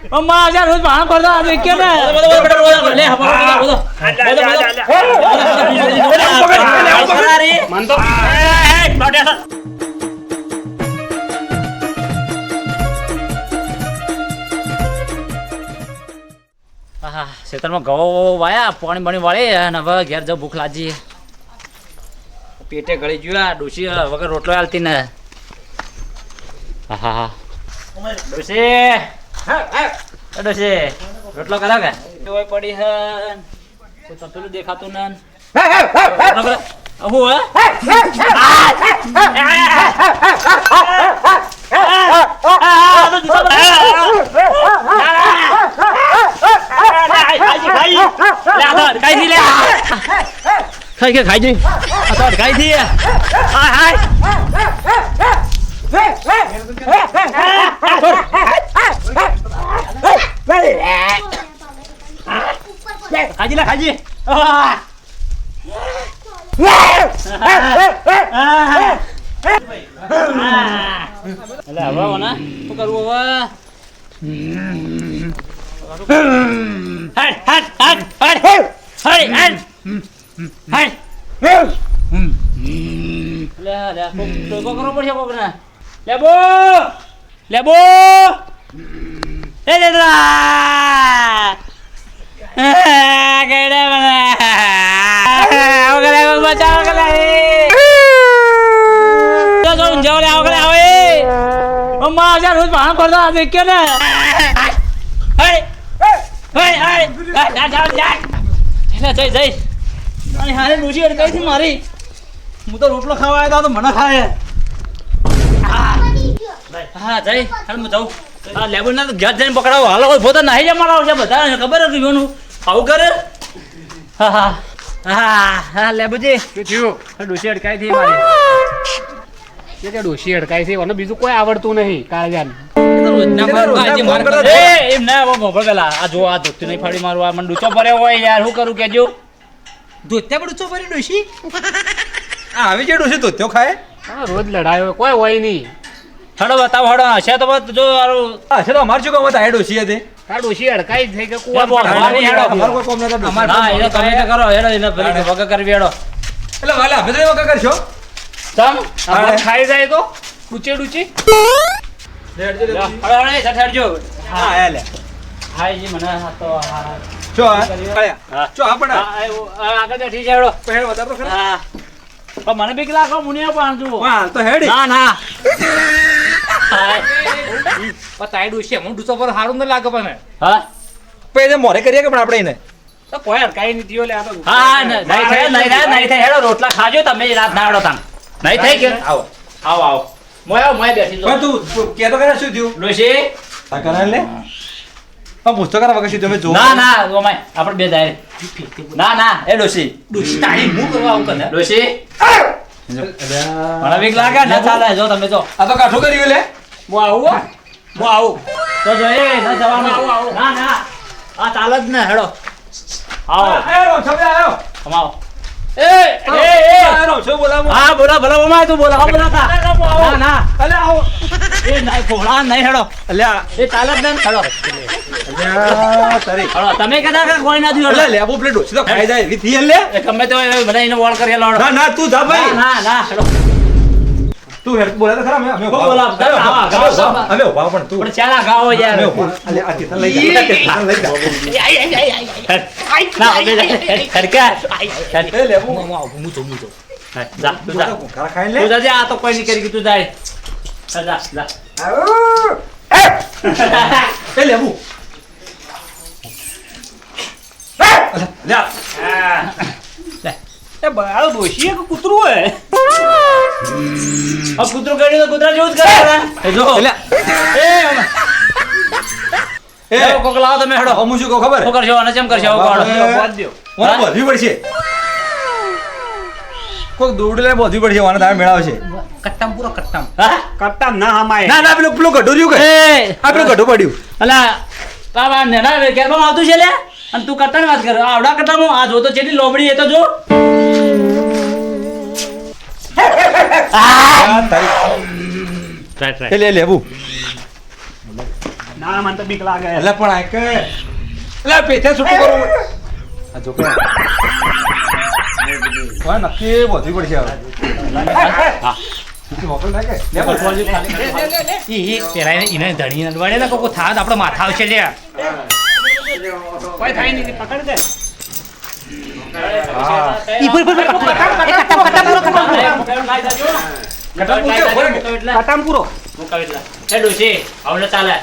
અમ્મા આજે રોજ ભાણ પડતા આજે કે ને લે બોલો મન તો હા ખેતરમાં ઘઉં વાયા પાણી બણી વાળે અને હવે ઘેર જાવ ભૂખ લાગી પેટે ગળી ગયું ડોસી વગર રોટલો હાલતી ને હા હા ડોસી ડોસી રોટલો કરા કે પડી હે તપેલું દેખાતું ને હું ખાઈ કે ખાઈ જઈ ખાઈ દી ખાજી લા ખાજી એટલે હવે ને શું કરવું હવે હટ હટ હટ હટ હટ હટ લે લે તો કરો પડશે કોકને લેબો લેબો એ લેલા ગેડા બના ઓગલે બચાવ ગલે તો જો જવલે ઓગલે આવે અમ્મા આજે રોજ ભાણ પડતા આજે કે ને હે હે હે જા જા એટલે જઈ જઈ અને હારે ડોસી અડકાઈ થી મારી હું તો રોટલો ખાવા આવ્યો તો મને ખાય હા જઈ હાલ હું જાઉં હા લેબુ ના તો ઘર જઈને પકડાવો હાલો ઉભો તો નહીં જ મારા છે બધા ખબર હતી જોનું આવું કરે હા હા હા હા લેબુજી શું થયું ડોસી અડકાઈ થી મારી કે ડોસી અડકાઈ થી અને બીજું કોઈ આવડતું નહીં કાળજાન એમ ના પેલા આ જો આ ધોતી નહીં ફાડી મારું આ મને ડૂચો ભર્યો હોય યાર શું કરું કેજો ધોત્યા પણ ઊંચો ભરી ડોશી આવી જે ડોશી ધોત્યો ખાય રોજ લડાયો કોઈ હોય નહીં હડો બતાવો હડો હશે તો જો હશે તો અમાર શું કામ હતા ડોશી હતી આ ડોસી અડકાઈ થઈ કે કુવા અમાર કોઈ કોમ નતા અમાર હા એને તમે કરો હેડો એને ભરી વગર કરવી હેડો એટલે વાલે આપણે તો વગર કરશો તમ આપણે ખાઈ જાય તો ડૂચે ડૂચી હડો હા આયા લે હા જી મને તો જો આયા જો આપણે આગળ બેઠી જાય પહેર વધારો ખરા હા પણ મને બીક લાગો મુનિયા પણ જુઓ વાહ તો હેડી ના ના પતાઈ ડોસી હું ડૂચો પર હારું ન લાગે પણ હા પછી મોરે કરીએ કે પણ આપણે એને તો કોઈ અડકાઈ નહીં થયો લે આ તો હા નહીં થાય હેડો રોટલા ખાજો તમે રાત ના હેડો તાન નહીં થઈ કે આવો આવો આવો મોય બેઠી પણ તું કેતો કરે શું થયું ડોશી આ કરાય લે પણ પૂછતો કરા વગર શું તમે જો ના ના ઓમાય આપણે બે જાય ના ના એ ડોશી ડોસી તાળી હું કરવા આવું કરે ડોશી મને બીક લાગે ના ચાલે જો તમે જો આ તો કાઠું કર્યું લે હું આવું તો જો એ ના જવાનું ના ના આ ચાલે જ ને હેડો આવો આયો છબે આયો કમાઓ એ આયો છો બોલાવો હા બોલા ભલા ઓમાય તું બોલા બોલાતા ના ના અલે આવો એ નહીં ફોડા નહીં હેડો અલ્યા એ ચાલે જ ને હેડો અલ્યા તારી હેડો તમે કહેતા કે કોઈ નથી અલે લેબો પ્લેટ ડોસી તો ખાઈ જાય એવી થી લે એ ગમે તો બધા એને વોળ કરી હેલો ના ના તું જા ભાઈ ના ના હેડો તું હેડ બોલા તો ખરા અમે બોલા અમે ઉભા પણ તું પણ ચાલા ગાઓ યાર અમે ઉભા અલે આ તીથા લઈ જા તીથા લઈ જા ના ખડકા એ લેબો જા તું જા ખરા ખાઈ લે તું જા આ તો કોઈ નહીં કરી તું જાય જા જા એ લેબો લે એ બાળો ડોશી કે કૂતરું હે આ કૂતરું કરી તો કૂતરા જેવું જ કરે એ જો એટલે એ કોક લાવો તમે હેડો હું શું કહું ખબર શું કરશો અને કેમ કરશો આવું મને બોધવી પડશે કોક દોડલે બોધવી પડશે વાને તારે મેળાવશે કટ્ટામ પૂરો કટ્ટામ હા કટ્ટામ ના હમાય ના ના પેલું ગઢો રહ્યું કે એ આ પેલું ગઢો પડ્યું અલા બાબા નેના કેરમાં આવતું છે લે અને તું કટ્ટાની વાત કર આવડા કટ્ટામાં આ જો તો ચેટલી લોબડી એ તો જો તારી રાઈટ એ લે લેવું ના મને તો બીક લાગે એટલે પણ આ કે એટલે પેથે છૂટું કરું આ જો કે કોઈ નક્કી વધવી પડશે હવે મોકલ નાખે લે બોલ પેલા એને ધણી વળે ને કોઈ થાત આપણે માથા આવશે લે કોઈ થાય નહીં પકડ દે કટામ પૂરો એ ડોશી આવડે ચાલે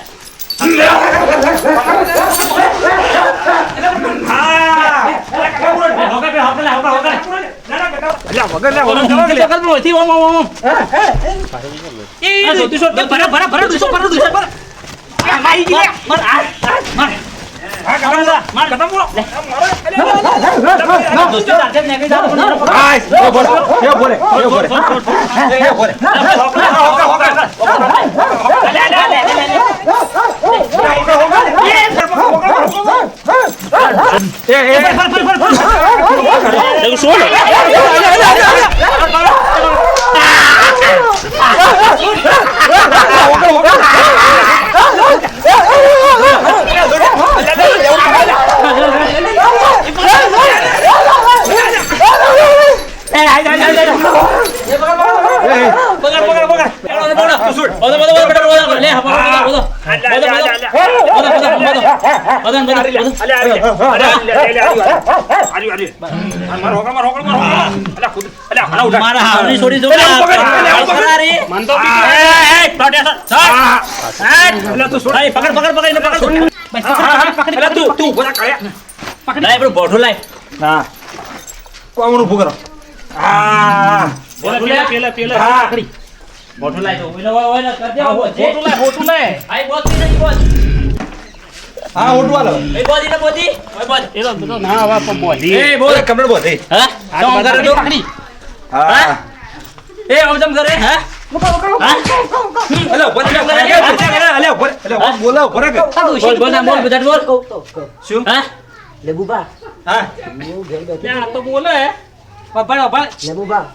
બોઠું લાય કોણ ઉભું કરો બોઠું લાય હા ઓટવા લો ના હવે પણ બોધી બોલ કમળ બોધે હા અલે ઉપર અલે ઉપર બોલા ઉપર કે શું લેબુબા હા હું ઘેર બેઠી આ તો બોલે લેબુબા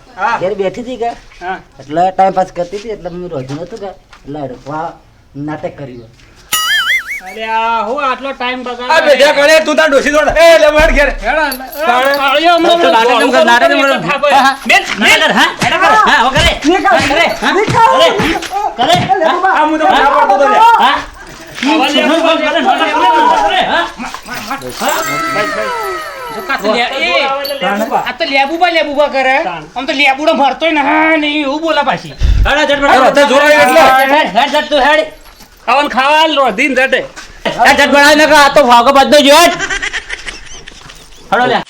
ઘેર બેઠી હતી કે હા એટલે ટાઈમ પાસ કરતી હતી એટલે મેં રોજ નતું કે એટલે અડકવા નાટક કર્યું અરે આ હું આટલો ટાઈમ આ બગાડ બેજા કરે તું તાર ડોસી દોડ એ લે માર ઘેર આ મુ તો ના પડતો તો લે આ તો લેબુબા કરે આમ તો લેબુડો મરતોય ને હા નહીં એવું બોલા પાછી ખાવાનું ખાવા રોધીને જટે આ તો ભાગો બધો જોટ હળો લે